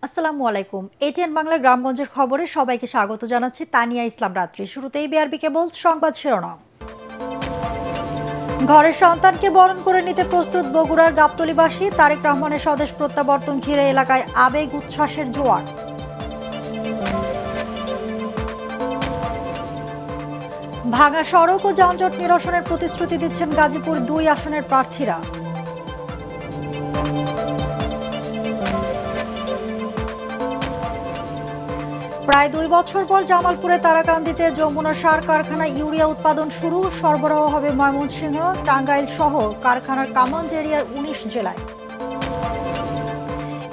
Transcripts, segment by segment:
আসসালামু আলাইকুম। এটিএন বাংলার গ্রামগঞ্জের খবরে সবাইকে স্বাগত জানাচ্ছি তানিয়া ইসলাম রাত্রি। শুরুতেই বিআরবি কেবল সংবাদ শিরোনাম। ঘরের সন্তানকে বরণ করে নিতে প্রস্তুত বগুড়ার গাবতলীবাসী। তারেক রহমানের স্বদেশ প্রত্যাবর্তন ঘিরে এলাকায় আবেগ উচ্ছ্বাসের জোয়ার। ভাঙা সড়ক ও যানজট নিরসনের প্রতিশ্রুতি দিচ্ছেন গাজীপুর ২ আসনের প্রার্থীরা। প্রায় ২ বছর পর জামালপুরে তারাকান্দিতে যমুনা সার কারখানায় ইউরিয়া উৎপাদন শুরু। সরবরাহ হবে ময়মনসিংহ, টাঙ্গাইল সহ কারখানার কামান্ড এরিয়ার ১৯ জেলায়।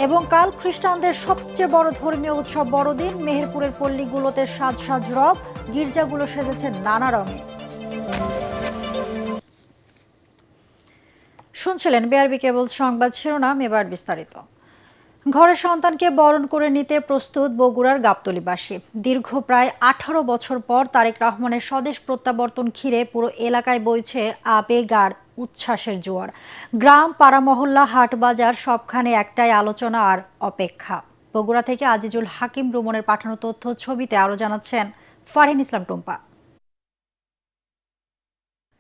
এবং কাল খ্রিস্টানদের সবচেয়ে বড় ধর্মীয় উৎসব বড়দিন। মেহেরপুরের পল্লীগুলোতে সাজ সাজ রব, গির্জাগুলো সেজেছে নানা রঙে। শুনছিলেন বিআরবি কেবল সংবাদ শিরোনাম, এবার বিস্তারিত। ঘরের সন্তানকে বরণ করে নিতে প্রস্তুত বগুড়ার গাবতলীবাসী। দীর্ঘ প্রায় ১৮ বছর পর তারেক রহমানের স্বদেশ প্রত্যাবর্তন ঘিরে পুরো এলাকায় বইছে আবেগ আর উচ্ছ্বাসের জোয়ার। গ্রাম, পাড়া, মহল্লা, হাট, বাজার সবখানে একটাই আলোচনা আর অপেক্ষা। বগুড়া থেকে আজিজুল হাকিম রুমনের পাঠানো তথ্য ছবিতে আরো জানাচ্ছেন ফারহিন ইসলাম টুম্পা।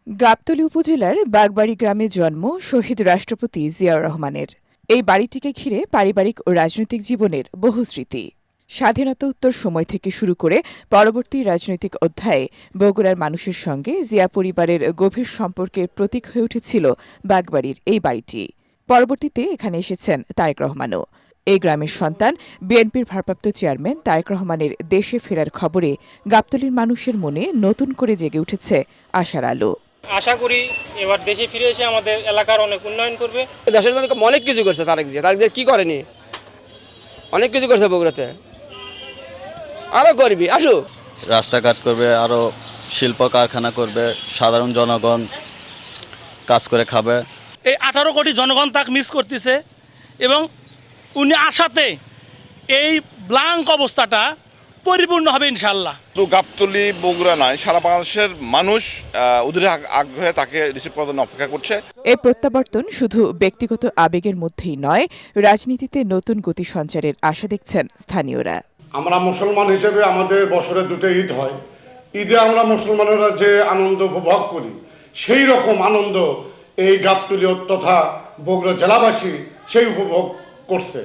গাবতলী উপজেলার বাগবাড়ি গ্রামে জন্ম শহীদ রাষ্ট্রপতি জিয়াউর রহমানের। এই বাড়িটিকে ঘিরে পারিবারিক ও রাজনৈতিক জীবনের বহু স্মৃতি। স্বাধীনতা উত্তর সময় থেকে শুরু করে পরবর্তী রাজনৈতিক অধ্যায়ে বগুড়ার মানুষের সঙ্গে জিয়া পরিবারের গভীর সম্পর্কের প্রতীক হয়ে উঠেছিল বাগবাড়ির এই বাড়িটি। পরবর্তীতে এখানে এসেছেন তারেক রহমানও। এই গ্রামের সন্তান বিএনপির ভারপ্রাপ্ত চেয়ারম্যান তারেক রহমানের দেশে ফেরার খবরে গাবতলীর মানুষের মনে নতুন করে জেগে উঠেছে আশার আলো। আশা করি এবার দেশে ফিরে এসে আমাদের এলাকার অনেক উন্নয়ন করবে। দেশের জন্য অনেক কিছু করছে তারেক জিয়া কি করেনি, অনেক কিছু করছে বগুড়াতে, আরো করবি। আসো, রাস্তাঘাট করবে, আরো শিল্প কারখানা করবে, সাধারণ জনগণ কাজ করে খাবে। এই 18 কোটি জনগণ তাকে মিস করতেছে এবং উনি আশাতে এই ব্ল্যাঙ্ক অবস্থাটা পরিপূর্ণ হবে ইনশাল্লাহ। তো গাবতলী বগুড়া নয়, সারা বাংলাদেশের মানুষ ওদের আগ্রহে তাকে রিসিভ করার জন্য অপেক্ষা করছে। এই প্রত্যাবর্তন শুধু ব্যক্তিগত আবেগের মধ্যেই নয়, রাজনীতিতে নতুন গতি সঞ্চারের আশা দেখছেন স্থানীয়রা। আমরা মুসলমান হিসেবে আমাদের বছরে দুটো ঈদ হয়। ঈদে আমরা মুসলমানেরা যে আনন্দ উপভোগ করি, সেই রকম আনন্দ এই গাবতলী তথা বগুড়া জেলাবাসী সেই উপভোগ করছে।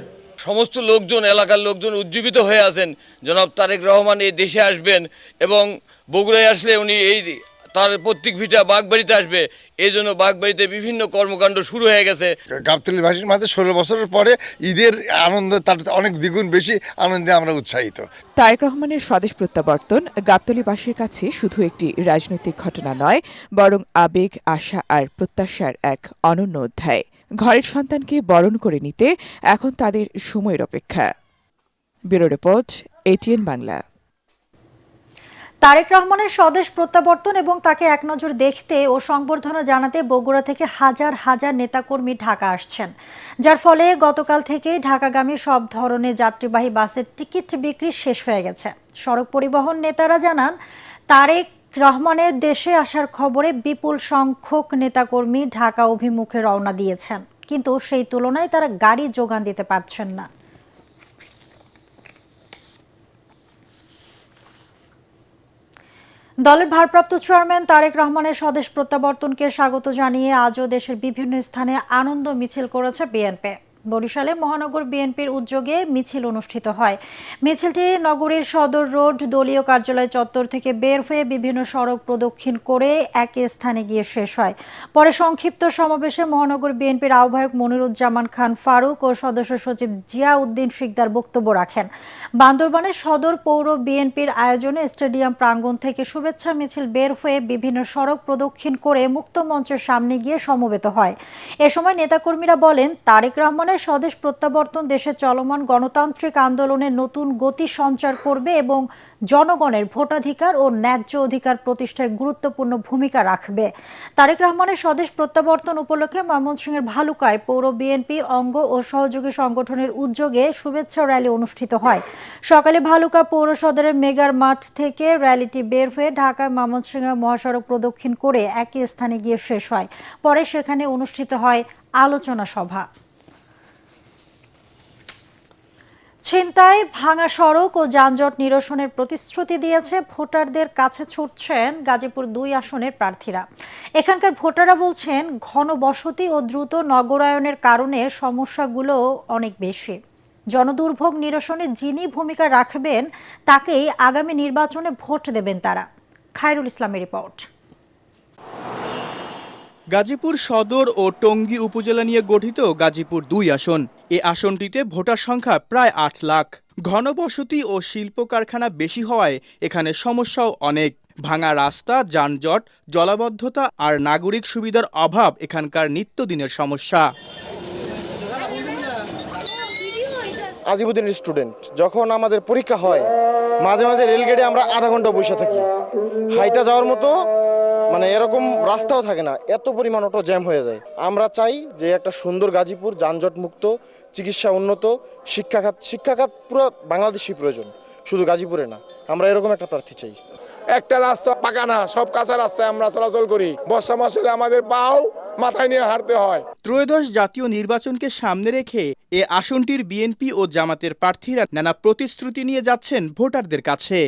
সমস্ত লোকজন, এলাকার লোকজন উজ্জীবিত হয়ে আছেন। জনাব তারেক রহমান এই দেশে আসবেন এবং বগুড়ায় আসলে উনি এই তার প্রত্যেক ভিটা বাগবাড়িতে আসবে। এই জন্য বাগবাড়িতে বিভিন্ন কর্মকাণ্ড শুরু হয়ে গেছে। গাবতলীবাসীর মাঝে 16 বছরের পরে ঈদের আনন্দ তার অনেক দ্বিগুণ বেশি আনন্দে আমরা উৎসাহিত। তারেক রহমানের স্বদেশ প্রত্যাবর্তন গাবতলীবাসীর কাছে শুধু একটি রাজনৈতিক ঘটনা নয়, বরং আবেগ, আশা আর প্রত্যাশার এক অনন্য অধ্যায়। ঘরের সন্তানকে বরণ করে নিতে এখন তাদের সময়ের অপেক্ষা। Bureau report, ATN Bangla. Tarek রহমানের স্বদেশ প্রত্যাবর্তন এবং তাকে এক নজর দেখতে ও সংবর্ধনা জানাতে বগুড়া থেকে হাজার হাজার নেতাকর্মী ঢাকা আসছেন, যার ফলে গতকাল থেকেই ঢাকাগামী সব ধরনের যাত্রীবাহী বাসের টিকিট বিক্রি শেষ হয়ে গেছে। সড়ক পরিবহন নেতারা জানান, তারেক রহমানের দেশে আসার খবরে বিপুল সংখ্যক নেতাকর্মী ঢাকা অভিমুখে রওনা দিয়েছেন, কিন্তু সেই তুলনায় তারা গাড়ি যোগান দিতে পারছেন না। দলের ভারপ্রাপ্ত চেয়ারম্যান তারেক রহমানের স্বদেশ প্রত্যাবর্তনকে স্বাগত জানিয়ে আজও দেশের বিভিন্ন স্থানে আনন্দ মিছিল করেছে বিএনপি। বরিশালে মহানগর বিএনপির উদ্যোগে মিছিল অনুষ্ঠিত হয়। মিছিলটি নগরীর সদর রোড, দলীয় কার্যালয় চত্বর থেকে বের হয়ে বিভিন্ন সড়ক প্রদক্ষিণ করে একই স্থানে গিয়ে শেষ হয়। পরে সংক্ষিপ্ত সমাবেশে মহানগর বিএনপির আহ্বায়ক মনিরুজ্জামান খান ফারুক ও সদস্য সচিব জিয়া উদ্দিন শিকদার বক্তব্য রাখেন। বান্দরবানের সদর পৌর বিএনপির আয়োজনে স্টেডিয়াম প্রাঙ্গণ থেকে শুভেচ্ছা মিছিল বের হয়ে বিভিন্ন সড়ক প্রদক্ষিণ করে মুক্ত মঞ্চের সামনে গিয়ে সমবেত হয়। এ সময় নেতাকর্মীরা বলেন, তারেক রহমানের স্বদেশ প্রত্যাবর্তন দেশের চলমান গণতান্ত্রিক আন্দোলনের নতুন গতি সঞ্চার করবে এবং জনগণের ভোটাধিকার ও ন্যায্য অধিকার প্রতিষ্ঠায় গুরুত্বপূর্ণ ভূমিকা রাখবে। তারেক রহমানের স্বদেশ প্রত্যাবর্তন উপলক্ষে ময়মনসিংহের ভালুকায় পৌর বিএনপি অঙ্গ ও সহযোগী সংগঠনের উদ্যোগে শুভেচ্ছা র্যালি অনুষ্ঠিত হয়। সকালে ভালুকা পৌর সদরের মেগার মাঠ থেকে র্যালিটি বের হয়ে ঢাকা ময়মনসিংহ মহাসড়ক প্রদক্ষিণ করে একই স্থানে গিয়ে শেষ হয়। পরে সেখানে অনুষ্ঠিত হয় আলোচনা সভা। ছিনতাই, ভাঙা সড়ক ও যানজট নিরসনের প্রতিশ্রুতি দিয়েছে ভোটারদের কাছে ছুটছেন গাজীপুর 2 আসনের প্রার্থীরা। এখানকার ভোটাররা বলছেন ঘন বসতি ও দ্রুত নগরায়নের কারণে সমস্যাগুলো অনেক বেশি। জনদুর্ভোগ নিরসনে যিনি ভূমিকা রাখবেন তাকেই আগামী নির্বাচনে ভোট দেবেন তারা। খায়রুল ইসলামের রিপোর্ট। গাজীপুর সদর ও টঙ্গী উপজেলা নিয়ে গঠিত গাজীপুর 2 আসন। এ আসনটিতে ভোটার সংখ্যা প্রায় 8 লাখ। ঘনবসতি ও শিল্প কারখানা বেশি হওয়ায় এখানে সমস্যাও অনেক। ভাঙা রাস্তা, যানজট, জলাবদ্ধতা আর নাগরিক সুবিধার অভাব এখানকার নিত্যদিনের সমস্যা। আজিমুদ্দিনের স্টুডেন্ট, যখন আমাদের পরীক্ষা হয় মাঝে মাঝে রেলগেটে আমরা আধা ঘন্টা বসে থাকি। হাইটা যাওয়ার মতো এরকম রাস্তাও থাকে না, এত পরিমাণ অটো জ্যাম হয়ে যায়। আমরা চাই যে একটা সুন্দর গাজীপুর, যানজট মুক্ত, চিকিৎসা উন্নত, শিক্ষাখাত পুরো বাংলাদেশই প্রয়োজন, শুধু গাজীপুরে না। আমরা এরকম একটা প্রার্থী চাই। একটা রাস্তা পাকা না, সব কাঁচা রাস্তায় আমরা চলাচল করি। বর্ষা মাস হলে আমাদের পাও মাথায় নিয়ে হাঁটতে হয়। ত্রয়োদশ জাতীয় নির্বাচনকে সামনে রেখে এ আসনটির বিএনপি ও জামাতের প্রার্থীরা নানা প্রতিশ্রুতি নিয়ে যাচ্ছেন ভোটারদের কাছে।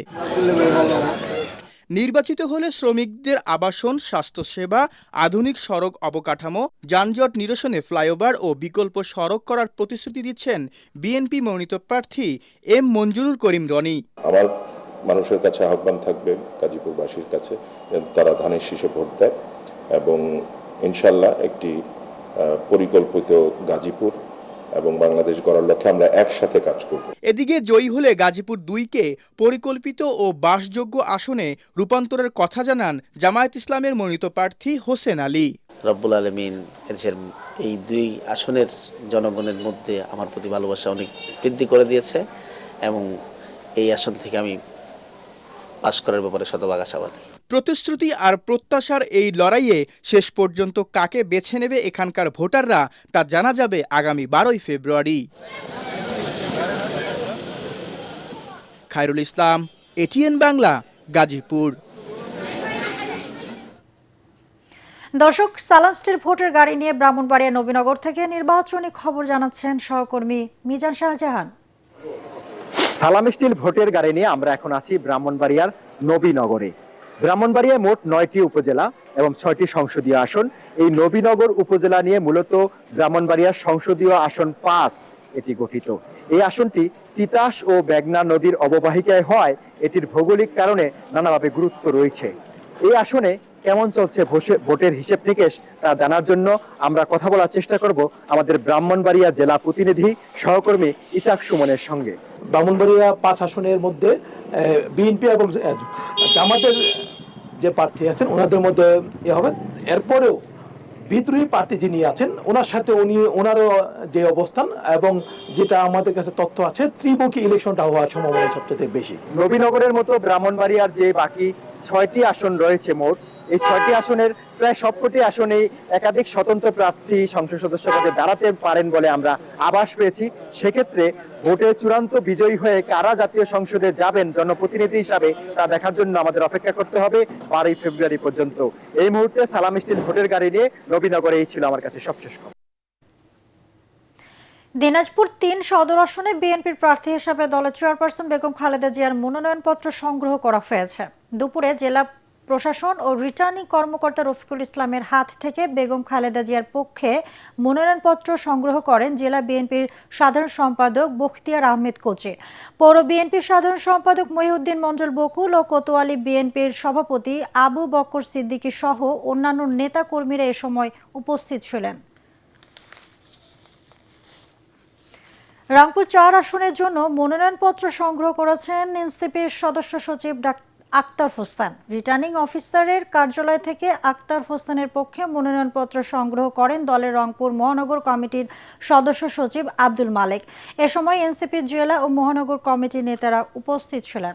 নির্বাচিত হলে শ্রমিকদের আবাসন, স্বাস্থ্যসেবা, আধুনিক সড়ক অবকাঠামো, যানজট নিরসনে ফ্লাইওভার ও বিকল্প সড়ক করার প্রতিশ্রুতি দিচ্ছেন বিএনপি মনোনীত প্রার্থী এম মঞ্জুরুল করিম রনি। আমার মানুষের কাছে আহ্বান থাকবে, গাজীপুরবাসীর কাছে, তারা ধানের শীষে ভোট দেয় এবং ইনশাল্লাহ একটি পরিকল্পিত গাজীপুর এবং বাংলাদেশ গড়ার লক্ষ্যে আমরা একসাথে কাজ করব। এদিকে জয়ী হলে গাজীপুর 2কে পরিকল্পিত ও বাসযোগ্য আসনে রূপান্তরের কথা জানান জামায়াত ইসলামের মনোনীত প্রার্থী হোসেন আলী। রব্বুল আলামিন এদেশের এই 2 আসনের জনগণের মধ্যে আমার প্রতি ভালোবাসা অনেক বৃদ্ধি করে দিয়েছে এবং এই আসন থেকে আমি পাস করার ব্যাপারে শতভাগ আশাবাদী। প্রতিশ্রুতি আর প্রত্যাশার এই লড়াইয়ে শেষ পর্যন্ত কাকে বেছে নেবে এখানকার ভোটাররা তা জানা যাবে আগামী 12 ফেব্রুয়ারি। খায়রুল ইসলাম, এটিএন বাংলা, গাজীপুর। দর্শক, সালাম স্টিল ভোটের গাড়ি নিয়ে ব্রাহ্মণবাড়িয়া নবীনগর থেকে নির্বাচনী খবর জানাচ্ছেন সহকর্মী মিজান শাহজাহান। সালাম স্টিল ভোটের গাড়ি নিয়ে আমরা এখন আছি ব্রাহ্মণবাড়িয়ার নবীনগরে। ব্রাহ্মণবাড়িয়ায় মোট 9টি উপজেলা এবং 6টি সংসদীয় আসন। এই নবীনগর উপজেলা নিয়ে মূলত ব্রাহ্মণবাড়িয়ার সংসদীয় আসন 5 এটি গঠিত। এই আসনটি তিতাস ও মেঘনা নদীর অববাহিকায় হয় এটির ভৌগোলিক কারণে নানাভাবে গুরুত্ব রয়েছে। এই আসনে কেমন চলছে ভোটের হিসেব নিকেশ তা জানার জন্য আমরা কথা বলার চেষ্টা করব আমাদের ব্রাহ্মণবাড়িয়া জেলা প্রতিনিধি সহকর্মী ইসাক সুমনের সঙ্গে। ব্রাহ্মণবাড়িয়া 5 আসনের মধ্যে বিএনপি এবং জামাতের যে প্রার্থী আছেন ওনাদের মধ্যে হবে। এরপরেও বিদ্রোহী প্রার্থী যিনি আছেন ওনার সাথে ওনারও যে অবস্থান এবং যেটা আমাদের কাছে তথ্য আছে, ত্রিমুখী ইলেকশনটা হওয়ার সম্ভাবনা সবচেয়ে বেশি। নবীনগরের মতো ব্রাহ্মণবাড়িয়ার যে বাকি 6টি আসন রয়েছে মোট, এই 6টি আসনের প্রায় সবকটি আসনেই একাধিক স্বতন্ত্র প্রার্থী সংসদ সদস্য পদে দাঁড়াতে পারেন বলে আমরা আভাস পেয়েছি। সেক্ষেত্রে ভোটে চূড়ান্ত বিজয়ী হয়ে কারা জাতীয় সংসদে যাবেন জনপ্রতিনিধি হিসাবে তা দেখার জন্য আমাদের অপেক্ষা করতে হবে 12 ফেব্রুয়ারি পর্যন্ত। এই মুহূর্তে সালাম স্টিল ভোটের গাড়ি নিয়ে নবীনগরে এই ছিল আমার কাছে সবশেষ খবর। দিনাজপুর 3 সদর আসনে বিএনপির প্রার্থী হিসাবে দলের চেয়ারপারসন বেগম খালেদা জিয়ার মনোনয়নপত্র সংগ্রহ করা হয়েছে। দুপুরে জেলা প্রশাসন ও রিটার্নিং কর্মকর্তা রফিকুল ইসলামের হাত থেকে বেগম খালেদা জিয়ার পক্ষে মনোনয়নপত্র সংগ্রহ করেন জেলা বিএনপির সাধারণ সম্পাদক বখতিয়ার আহমেদ কোচি, পৌর বিএনপির সাধারণ সম্পাদক মহিউদ্দিন মণ্ডল বকুল ও কোতোয়ালি বিএনপির সভাপতি আবু বকর সিদ্দিকী সহ অন্যান্য নেতা কর্মীরা এ সময় উপস্থিত ছিলেন। রংপুর 4 আসনের জন্য মনোনয়নপত্র সংগ্রহ করেছেন এনসিপির সদস্য সচিব আক্তার হোসেন। রিটার্নিং অফিসারের কার্যালয় থেকে আক্তার হোসেনের পক্ষে মনোনয়নপত্র সংগ্রহ করেন দলের রংপুর মহানগর কমিটির সদস্য সচিব আব্দুল মালেক। এ সময় এনসিপির জেলা ও মহানগর কমিটির নেতারা উপস্থিত ছিলেন।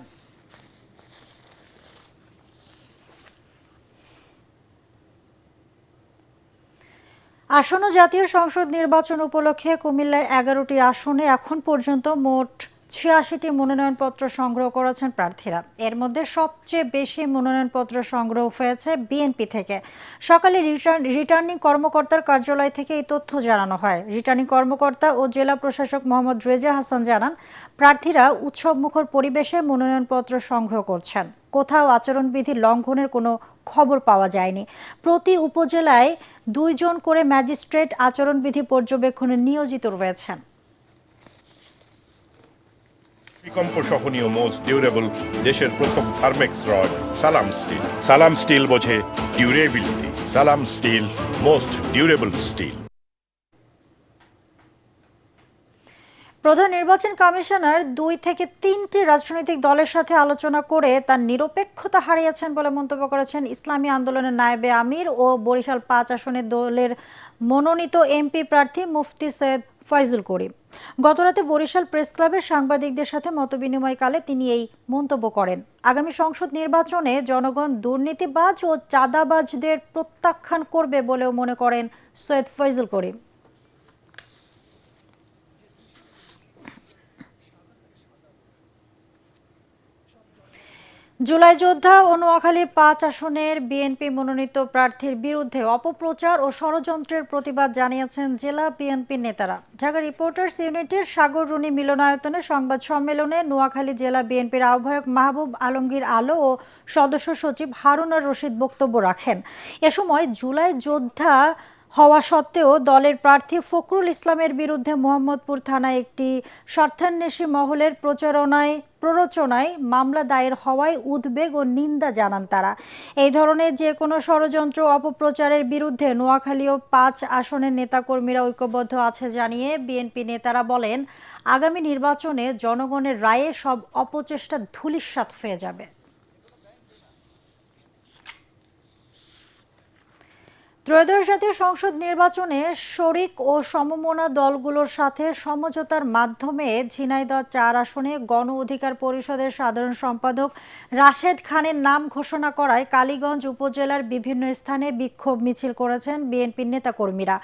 আসন্ন জাতীয় সংসদ নির্বাচন উপলক্ষে কুমিল্লায় 11টি আসনে এখন পর্যন্ত মোট 86টি মনোনয়নপত্র সংগ্রহ করেছেন প্রার্থীরা। এর মধ্যে সবচেয়ে বেশি মনোনয়নপত্র সংগ্রহ হয়েছে বিএনপি থেকে। সকালে রিটার্নিং কর্মকর্তার কার্যালয় থেকে এই তথ্য জানানো হয়। রিটার্নিং কর্মকর্তা ও জেলা প্রশাসক মোহাম্মদ রেজা হাসান জানান, প্রার্থীরা উৎসবমুখর পরিবেশে মনোনয়নপত্র সংগ্রহ করছেন। কোথাও আচরণবিধি লঙ্ঘনের কোনো খবর পাওয়া যায়নি। প্রতি উপজেলায় 2 জন করে ম্যাজিস্ট্রেট আচরণবিধি পর্যবেক্ষণে নিয়োজিত রয়েছেন। ভূমিকম্প সহনীয় মোস্ট ডিউরেবল দেশের প্রথম থার্মেক্স রড সালাম স্টিল। সালাম স্টিল বোঝে ডিউরেবিলিটি। সালাম স্টিল, মোস্ট ডিউরেবল স্টিল। প্রধান নির্বাচন কমিশনার 2 থেকে 3টি রাজনৈতিক দলের সাথে আলোচনা করে তার নিরপেক্ষতা হারিয়েছেন বলে মন্তব্য করেছেন ইসলামী আন্দোলনের নায়েবে আমির ও বরিশাল 5 আসনের দলের মনোনীত এমপি প্রার্থী মুফতি সৈয়দ ফয়জুল করিম। গতরাতে বরিশাল প্রেস ক্লাবে সাংবাদিকদের সাথে মতবিনিময়কালে তিনি এই মন্তব্য করেন। আগামী সংসদ নির্বাচনে জনগণ দুর্নীতিবাজ ও চাঁদাবাজদের প্রত্যাখ্যান করবে বলেও মনে করেন সৈয়দ ফয়জুল করিম। জুলাই যোদ্ধা ও নোয়াখালী 5 আসনের বিএনপি মনোনীত প্রার্থীর বিরুদ্ধে অপপ্রচার ও ষড়যন্ত্রের প্রতিবাদ জানিয়েছেন জেলা বিএনপি নেতারা। ঢাকা রিপোর্টার্স ইউনিটির সাগর রুনি মিলনায়তনে সংবাদ সম্মেলনে নোয়াখালী জেলা বিএনপির আহ্বায়ক মাহবুব আলমগীর আলো ও সদস্য সচিব হারুনার রশিদ বক্তব্য রাখেন। এ সময় জুলাই যোদ্ধা হওয়া সত্ত্বেও দলের প্রার্থী ফখরুল ইসলামের বিরুদ্ধে মোহাম্মদপুর থানায় একটি স্বার্থান্বেষী মহলের প্ররোচনায় মামলা দায়ের হওয়ায় উদ্বেগ ও নিন্দা জানান তারা। এই ধরনের যে কোনো ষড়যন্ত্র অপপ্রচারের বিরুদ্ধে নোয়াখালী ও 5 আসনের নেতাকর্মীরা ঐক্যবদ্ধ আছে জানিয়ে বিএনপি নেতারা বলেন, আগামী নির্বাচনে জনগণের রায়ে সব অপচেষ্টা ধূলিসাৎ হয়ে যাবে। ত্রয়োদশ জাতীয় সংসদ নির্বাচনে শরিক ও সমমনা দলগুলোর সাথে সমঝোতার মাধ্যমে ঝিনাইদহ 4 আসনে গণ অধিকার পরিষদের সাধারণ সম্পাদক রাশেদ খানের নাম ঘোষণা করায় কালীগঞ্জ উপজেলার বিভিন্ন স্থানে বিক্ষোভ মিছিল করেছেন বিএনপির নেতাকর্মীরা।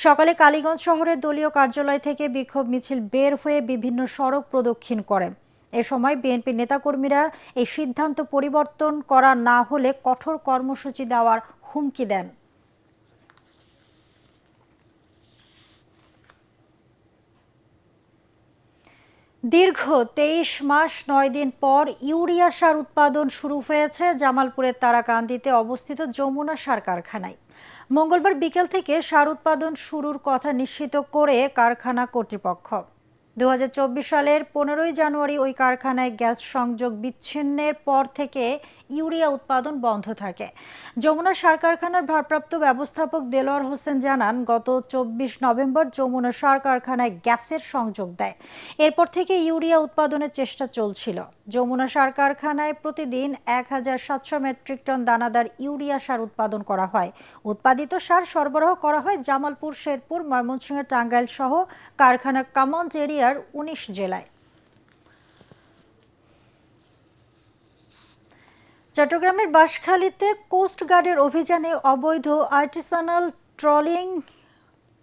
সকালে কালীগঞ্জ শহরের দলীয় কার্যালয় থেকে বিক্ষোভ মিছিল বের হয়ে বিভিন্ন সড়ক প্রদক্ষিণ করে। এ সময় বিএনপির নেতাকর্মীরা এই সিদ্ধান্ত পরিবর্তন করা না হলে কঠোর কর্মসূচি দেওয়ার হুমকি দেন। দীর্ঘ 23 মাস 9 দিন পর ইউরিয়া সার উৎপাদন শুরু হয়েছে জামালপুরের তারাকান্দিতে অবস্থিত যমুনা সার কারখানায়। মঙ্গলবার বিকেল থেকে সার উৎপাদন শুরুর কথা নিশ্চিত করে কারখানা কর্তৃপক্ষ। 2024 সালের 15 জানুয়ারি ওই কারখানায় গ্যাস সংযোগ বিচ্ছিন্নের পর থেকে ইউরিয়া উৎপাদন বন্ধ থাকে। যমুনা সার কারখানার ভারপ্রাপ্ত ব্যবস্থাপক দেলোয়ার হোসেন জানান, গত 24 নভেম্বর যমুনা সার কারখানায় গ্যাসের সংযোগ দেয়। এরপর থেকে ইউরিয়া উৎপাদনের চেষ্টা চলছিল। যমুনা সার কারখানায় প্রতিদিন 1700 মেট্রিক টন দানাদার ইউরিয়া সার উৎপাদন করা হয়। উৎপাদিত সার সরবরাহ করা হয় জামালপুর, শেরপুর, ময়মনসিংহ, টাঙ্গাইল সহ কারখানার কমান্ড এরিয়ার 19 জেলায়। চট্টগ্রামের বাঁশখালীতে কোস্টগার্ডের অভিযানে অবৈধ আর্টিসানাল ট্রলিং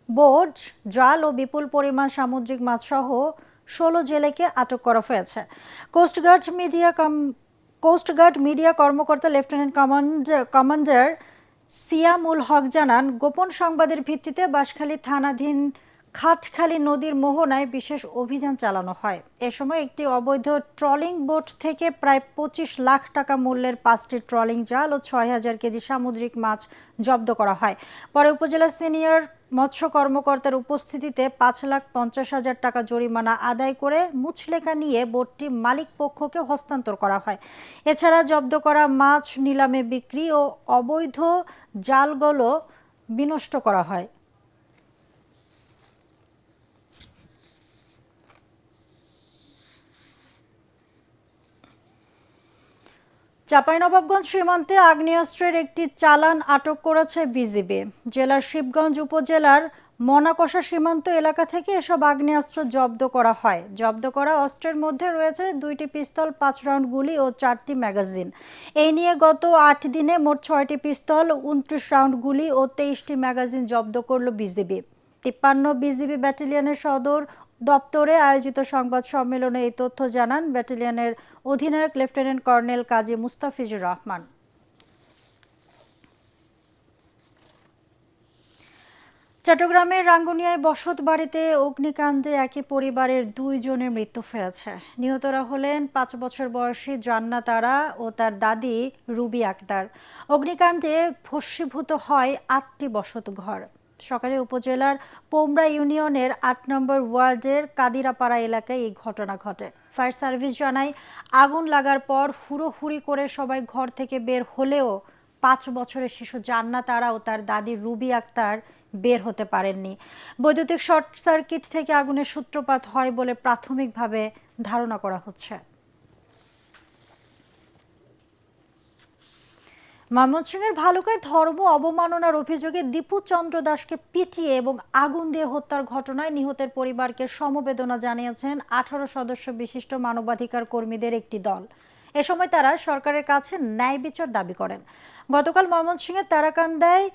বোট, জাল ও বিপুল পরিমাণ সামুদ্রিক মাছ সহ 16 জেলেকে আটক করা হয়েছে। কোস্টগার্ড মিডিয়া কর্মকর্তা লেফটেন্যান্ট কমান্ডার সিয়ামুল হক জানান, গোপন সংবাদের ভিত্তিতে বাঁশখালী থানাধীন খাটখালী নদীর মোহনায় বিশেষ অভিযান চালানো হয়। এ সময় একটি অবৈধ ট্রলিং বোট থেকে প্রায় 25 লাখ টাকা মূল্যের 5টি ট্রলিং জাল ও 6000 কেজি সামুদ্রিক মাছ জব্দ করা হয়। পরে উপজেলা সিনিয়র মৎস্য কর্মকর্তার উপস্থিতিতে 5,50,000 টাকা জরিমানা আদায় করে মুচলেখা নিয়ে বোটটি মালিক পক্ষকে হস্তান্তর করা হয়। এছাড়া জব্দ করা মাছ নিলামে বিক্রি ও অবৈধ জালগুলো বিনষ্ট করা হয়। চাঁপাইনবাবগঞ্জ সীমান্তে আগ্নেয়াস্ত্রের একটি চালান আটক করেছে বিজিবি। জেলার শিবগঞ্জ উপজেলার মনাকষা সীমান্ত এলাকা থেকে এসব আগ্নেয়াস্ত্র জব্দ করা হয়। জব্দ করা অস্ত্রের মধ্যে রয়েছে 2টি পিস্তল, 5 রাউন্ড গুলি ও 4টি ম্যাগাজিন। এই নিয়ে গত 8 দিনে মোট 6টি পিস্তল, 29 রাউন্ড গুলি ও 23টি ম্যাগাজিন জব্দ করল বিজিবি। 53 বিজিবি ব্যাটালিয়নের সদর দপ্তরে আয়োজিত সংবাদ সম্মেলনে এই তথ্য জানান ব্যাটালিয়নের অধিনায়ক লেফটেন্যান্ট কর্নেল কাজী মুস্তাফিজুর রহমান। চট্টগ্রামের রাঙ্গুনিয়ায় বসত বাড়িতে অগ্নিকাণ্ডে একই পরিবারের 2 জনের মৃত্যু হয়েছে। নিহতরা হলেন 5 বছর বয়সী জান্নাত আরা ও তার দাদি রুবি আক্তার। অগ্নিকাণ্ডে ভস্মীভূত হয় 8টি বসত ঘর। সকালে উপজেলার পোমরা ইউনিয়নের 8 নম্বর ওয়ার্ডের কাদিরাপাড়া এলাকায় এই ঘটনা ঘটে। ফায়ার সার্ভিস জানায়, আগুন লাগার পর হুড়োহুড়ি করে সবাই ঘর থেকে বের হলেও 5 বছরের শিশু জান্নাত আরা ও তার দাদি রুবি আক্তার বের হতে পারেননি। বৈদ্যুতিক শর্ট সার্কিট থেকে আগুনের সূত্রপাত হয় বলে প্রাথমিকভাবে ধারণা করা হচ্ছে। ময়মনসিংহের ভালুকায় ধর্ম অবমাননার অভিযোগে দীপু চন্দ্র দাসকে পিটিয়ে এবং আগুন দিয়ে হত্যার ঘটনায় নিহতের পরিবারকে সমবেদনা জানিয়েছেন 18 সদস্য বিশিষ্ট মানবাধিকার কর্মীদের একটি দল। এ সময় তারা সরকারের কাছে ন্যায় বিচার দাবি করেন। গতকাল ময়মনসিংহের তারাকান্দায়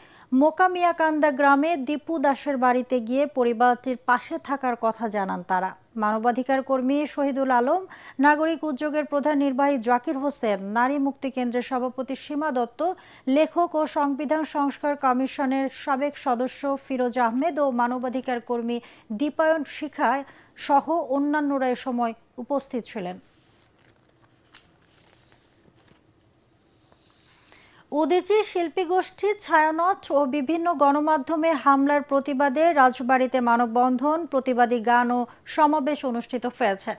মোকামিয়াকান্দা গ্রামে দীপু দাসের বাড়িতে গিয়ে পরিবারটির পাশে থাকার কথা জানান তারা। মানবাধিকার কর্মী শহীদুল আলম, নাগরিক উদ্যোগের প্রধান নির্বাহী জাকির হোসেন, নারী মুক্তি কেন্দ্রের সভাপতি সীমা দত্ত, লেখক ও সংবিধান সংস্কার কমিশনের সাবেক সদস্য ফিরোজ আহমেদ ও মানবাধিকার কর্মী দীপায়ন শিখা সহ অন্যান্যরা এ সময় উপস্থিত ছিলেন। উদীচী শিল্পী গোষ্ঠী ছায়ানট ও বিভিন্ন গণমাধ্যমে হামলার প্রতিবাদে রাজবাড়ীতে মানববন্ধন, প্রতিবাদী গান ও সমাবেশ অনুষ্ঠিত হয়েছে।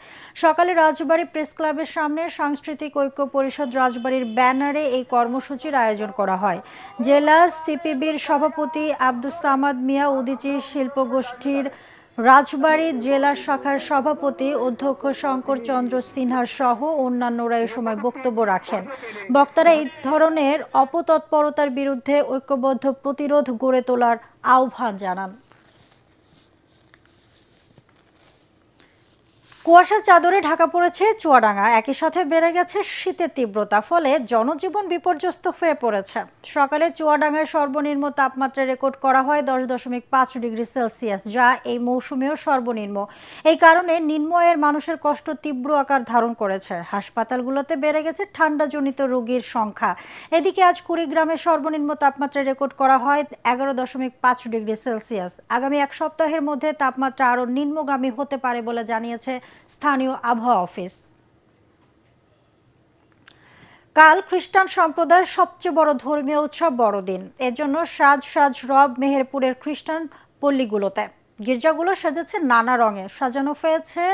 সকালে রাজবাড়ী প্রেস ক্লাবের সামনে সাংস্কৃতিক ঐক্য পরিষদ রাজবাড়ীর ব্যানারে এই কর্মসূচির আয়োজন করা হয়। জেলা সিপিবির সভাপতি আব্দুস সামাদ মিয়া, উদীচী শিল্প গোষ্ঠীর রাজবাড়ী জেলা শাখার সভাপতি অধ্যক্ষ শঙ্কর চন্দ্র সিনহা সহ অন্যান্যরা এ সময় বক্তব্য রাখেন। বক্তারা এই ধরনের অপতৎপরতার বিরুদ্ধে ঐক্যবদ্ধ প্রতিরোধ গড়ে তোলার আহ্বান জানান। কুয়াশার চাদরে ঢাকা পড়েছে চুয়াডাঙ্গা। একই সাথে বেড়ে গেছে শীতের তীব্রতা, ফলে জনজীবন বিপর্যস্ত হয়ে পড়েছে। সকালে চুয়াডাঙ্গায় সর্বনিম্ন তাপমাত্রা রেকর্ড করা হয় 10.5 ডিগ্রি সেলসিয়াস, যা এই মৌসুমেও সর্বনিম্ন। এই কারণে নিম্ন আয়ের মানুষের কষ্ট তীব্র আকার ধারণ করেছে। হাসপাতালগুলোতে বেড়ে গেছে ঠান্ডাজনিত রোগীর সংখ্যা। এদিকে আজ কুড়িগ্রামে সর্বনিম্ন তাপমাত্রা রেকর্ড করা হয় 11.5 ডিগ্রি সেলসিয়াস। আগামী এক সপ্তাহের মধ্যে তাপমাত্রা আরও নিম্নগামী হতে পারে বলে জানিয়েছে স্থানীয় আবহাওয়া অফিস। কাল খ্রিস্টান সম্প্রদায়ের সবচেয়ে বড় ধর্মীয় উৎসব বড়দিন। এর জন্য সাজ রব মেহেরপুরের খ্রিস্টান পল্লীগুলোতে। গির্জাগুলো সেজেছে নানা রঙে, সাজানো হয়েছে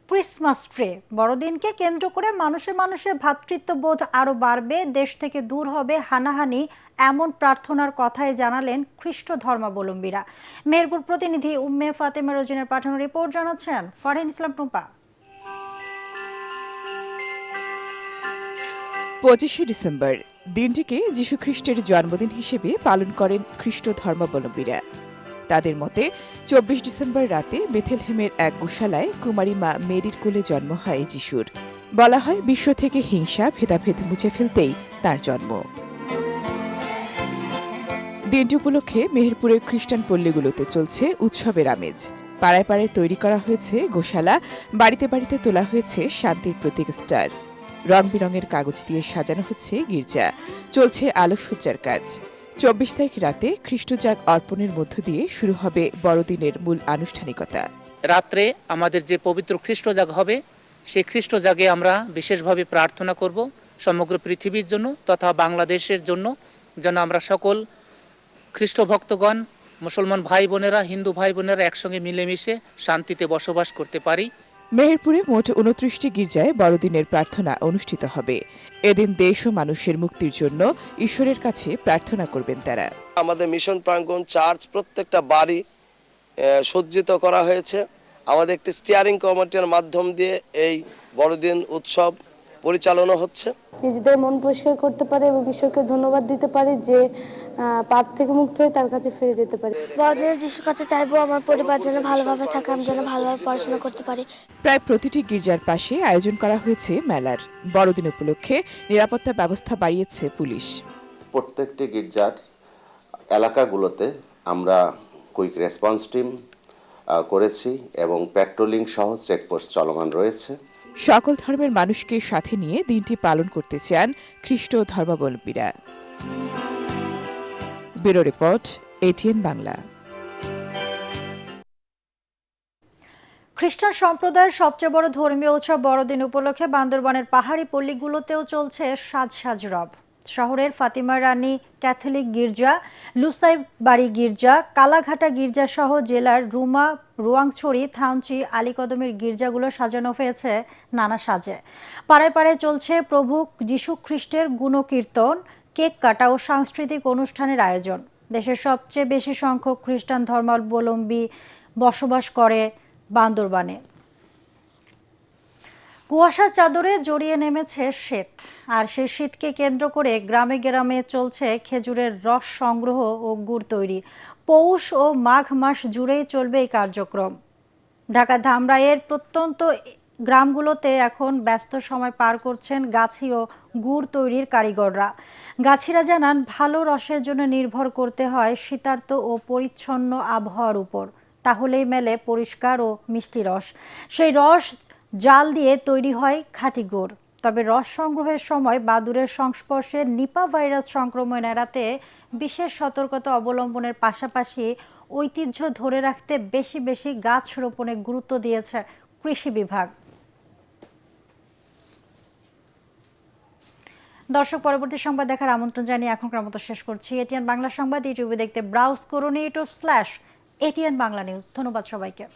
ক্রিসমাস ট্রি। বড়দিনকে কেন্দ্র করে মানুষে মানুষে ভ্রাতৃত্ববোধ আরও বাড়বে, দেশ থেকে দূর হবে হানাহানি, এমন প্রার্থনার কথাই জানালেন খ্রিস্ট ধর্মাবলম্বীরা। মেহেরপুর প্রতিনিধি উম্মে ফাতেমা রোজিনের পাঠানো রিপোর্ট জানাচ্ছেন ফারহিন ইসলাম টুম্পা। 25শে ডিসেম্বর দিনটিকে যীশু খ্রিস্টের জন্মদিন হিসেবে পালন করেন খ্রিস্ট ধর্মাবলম্বীরা। তাদের মতে 24 ডিসেম্বর রাতে বেথেলহেমের এক গোশালায় কুমারী মা মেরির কোলে জন্ম হয় যিশুর। বলা হয় বিশ্ব থেকে হিংসা ভেদাভেদ মুছে ফেলতেই তার জন্ম। দিনটি উপলক্ষে মেহেরপুরের খ্রিস্টান পল্লীগুলোতে চলছে উৎসবের আমেজ। পাড়ায় পাড়ায় তৈরি করা হয়েছে গোশালা, বাড়িতে বাড়িতে তোলা হয়েছে শান্তির প্রতীক স্টার। রং বেরঙের কাগজ দিয়ে সাজানো হচ্ছে গির্জা, চলছে আলোকসজ্জার কাজ। 24 তারিখ রাতে খ্রিস্টজাগ অর্পণের মধ্য দিয়ে শুরু হবে বড়দিনের মূল আনুষ্ঠানিকতা। রাত্রে আমাদের যে পবিত্র খ্রিস্টজাগ হবে, সেই খ্রিস্টজাগে আমরা বিশেষভাবে প্রার্থনা করব সমগ্র পৃথিবীর জন্য তথা বাংলাদেশের জন্য, যেন আমরা সকল খ্রিস্ট ভক্তগণ, মুসলমান ভাই বোনেরা, হিন্দু ভাই বোনেরা একসঙ্গে মিলেমিশে শান্তিতে বসবাস করতে পারি। মেহেরপুরে মোট 29টি গির্জায় বড়দিনের প্রার্থনা অনুষ্ঠিত হবে। এদিন দেশ ও মানুষের মুক্তির জন্য ঈশ্বরের কাছে প্রার্থনা করবেন তারা। আমাদের মিশন প্রাঙ্গণ চার্চ প্রত্যেকটা বাড়ি সজ্জিত করা হয়েছে। আমাদের একটি স্টিয়ারিং কমিটির মাধ্যম দিয়ে এই বড়দিন উৎসব পরিচালনা হচ্ছে। নিজেদের মন পরিষ্কার করতে পারে এবং ঈশ্বরকে ধন্যবাদ দিতে পারি যে পাপ থেকে মুক্ত হয়ে তার কাছে ফিরে যেতে পারি। বড়দিনে যিশুর কাছে চাইবো আমার পরিবার যেন ভালোভাবে থাকে, আমি যেন ভালোভাবে পড়াশোনা করতে পারি। প্রায় প্রতিটি গির্জার পাশে আয়োজন করা হয়েছে মেলার। বড়দিন উপলক্ষে নিরাপত্তা ব্যবস্থা বাড়িয়েছে পুলিশ। প্রত্যেকটি গির্জার এলাকাগুলোতে আমরা কুইক রেসপন্স টিম করেছি এবং পেট্রোলিং সহ চেকপোস্ট চলমান রয়েছে। সকল ধর্মের মানুষকে সাথে নিয়ে দিনটি পালন করতে চান খ্রিস্ট ধর্মাবলম্বীরা। Bureau report, ATN Bangla. খ্রিস্টান সম্প্রদায়ের সবচেয়ে বড় ধর্মীয় উৎসব বড়দিন উপলক্ষে বান্দরবানের পাহাড়ি পল্লীগুলোতেও চলছে সাজ সাজ রব। শহরের ফাতিমা রানী ক্যাথলিক গির্জা, লুসাই বাড়ি গির্জা, কালাঘাটা গির্জা সহ জেলার রুমা, রোয়াংছড়ি, থাউনচি, আলীকদমের গির্জাগুলো সাজানো হয়েছে নানা সাজে। পাড়ায় পাড়ায় চলছে প্রভু যীশু খ্রিস্টের গুণকীর্তন, কেক কাটা ও সাংস্কৃতিক অনুষ্ঠানের আয়োজন। দেশের সবচেয়ে বেশি সংখ্যক খ্রিস্টান ধর্মাবলম্বী বসবাস করে বান্দরবানে। কুয়াশার চাদরে জড়িয়ে নেমেছে শীত, আর সেই শীতকে কেন্দ্র করে গ্রামে গ্রামে চলছে খেজুরের রস সংগ্রহ ও গুড় তৈরি। পৌষ ও মাঘ মাস জুড়েই চলবে এই কার্যক্রম। ঢাকা ধামরাইয়ের প্রত্যন্ত গ্রামগুলোতে এখন ব্যস্ত সময় পার করছেন গাছি ও গুড় তৈরির কারিগররা। গাছিরা জানান, ভালো রসের জন্য নির্ভর করতে হয় শীতার্ত ও পরিচ্ছন্ন আবহাওয়ার উপর, তাহলেই মেলে পরিষ্কার ও মিষ্টি রস। সেই রস জাল দিয়ে তৈরি হয় খাঁটি গুড়। তবে রস সংগ্রহের সময় বাদুড়ের সংস্পর্শে নিপা ভাইরাস সংক্রমণ এড়াতে বিশেষ সতর্কতা অবলম্বনের পাশাপাশি ঐতিহ্য ধরে রাখতে বেশি বেশি গাছ রোপণে গুরুত্ব দিয়েছে কৃষি বিভাগ। দর্শক, পরবর্তী সংবাদ দেখার আমন্ত্রণ জানিয়ে এখনকার মতো শেষ করছি। এটিএন বাংলা সংবাদ ইউটিউবে দেখতে ব্রাউজ করুন YouTube/ATN বাংলা নিউজ। ধন্যবাদ সবাইকে।